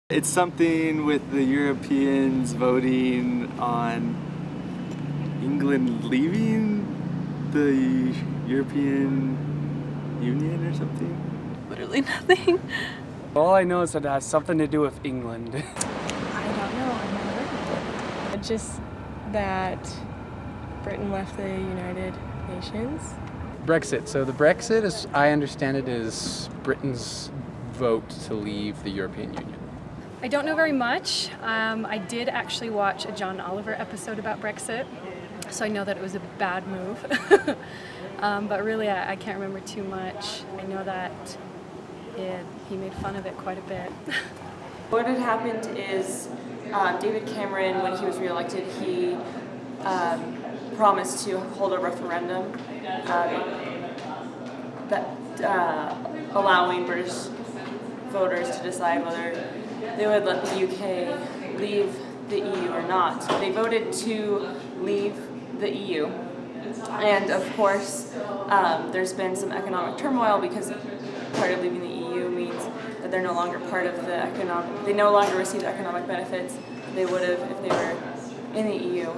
It's something with the Europeans voting on England leaving the European Union or something. Literally nothing. All I know is that it has something to do with England. I don't know. I've never heard of it. Just that Britain left the United Nations. Brexit. So the Brexit, as I understand it, is Britain's vote to leave the European Union. I don't know very much. I did actually watch a John Oliver episode about Brexit, so I know that it was a bad move. But really, I can't remember too much. I know that he made fun of it quite a bit. What had happened is David Cameron, when he was re-elected, he promised to hold a referendum allowing British voters to decide whether they would let the UK leave the EU or not. They voted to leave the EU. And of course, there's been some economic turmoil because part of leaving the EU means that they're no longer part of the they no longer receive the economic benefits they would have if they were in the EU.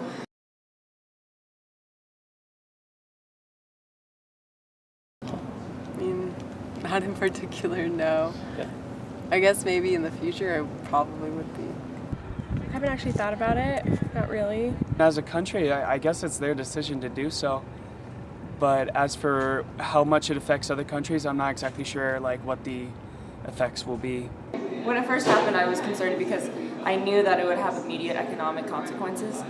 I mean, not in particular, no. I guess maybe in the future I probably would be. I haven't actually thought about it, not really. As a country, I guess it's their decision to do so. But as for how much it affects other countries, I'm not exactly sure what the effects will be. When it first happened, I was concerned because I knew that it would have immediate economic consequences.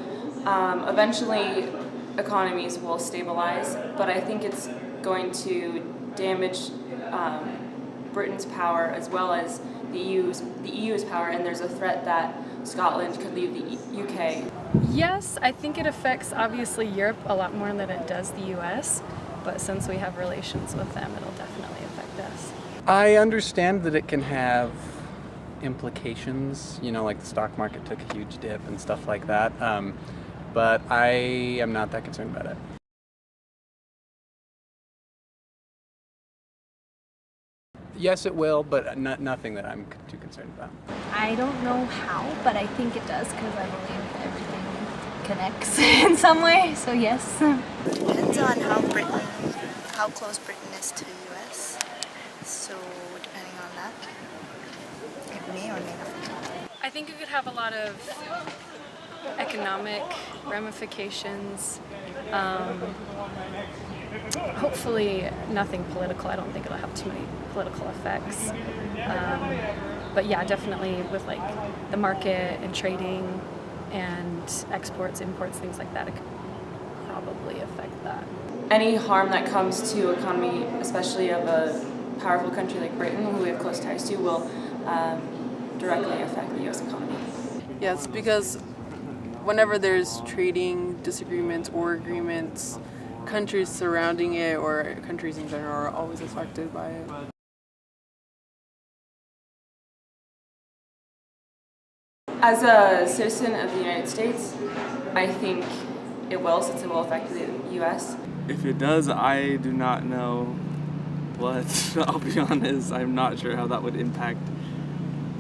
Eventually, economies will stabilize, but I think it's going to damage Britain's power as well as the EU's power, and there's a threat that Scotland could leave the UK. Yes, I think it affects obviously Europe a lot more than it does the US, but since we have relations with them, it'll definitely affect us. I understand that it can have implications, like the stock market took a huge dip and stuff like that, but I am not that concerned about it. Yes, it will, but nothing that I'm too concerned about. I don't know how, but I think it does because I believe everything connects in some way, so yes. Depends on how close Britain is to the US. So depending on that, it may or may not. I think it could have a lot of economic ramifications. Hopefully nothing political. I don't think it'll have too many political effects. But yeah, definitely with the market and trading and exports, imports, things like that, it could probably affect that. Any harm that comes to economy, especially of a powerful country like Britain, who we have close ties to, will directly affect the US economy. Yes, because whenever there's trading disagreements or agreements, countries surrounding it or countries in general are always affected by it. As a citizen of the United States, I think it will, since it will affect the US. If it does, I do not know what. I'll be honest, I'm not sure how that would impact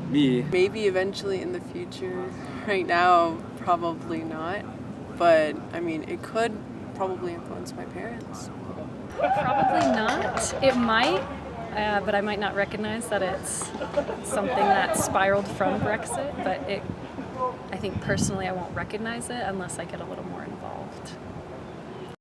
me. Maybe eventually in the future. Right now, probably not. But I mean, it could probably influence my parents. Probably not. It might, but I might not recognize that it's something that spiraled from Brexit. But I think personally I won't recognize it unless I get a little more involved.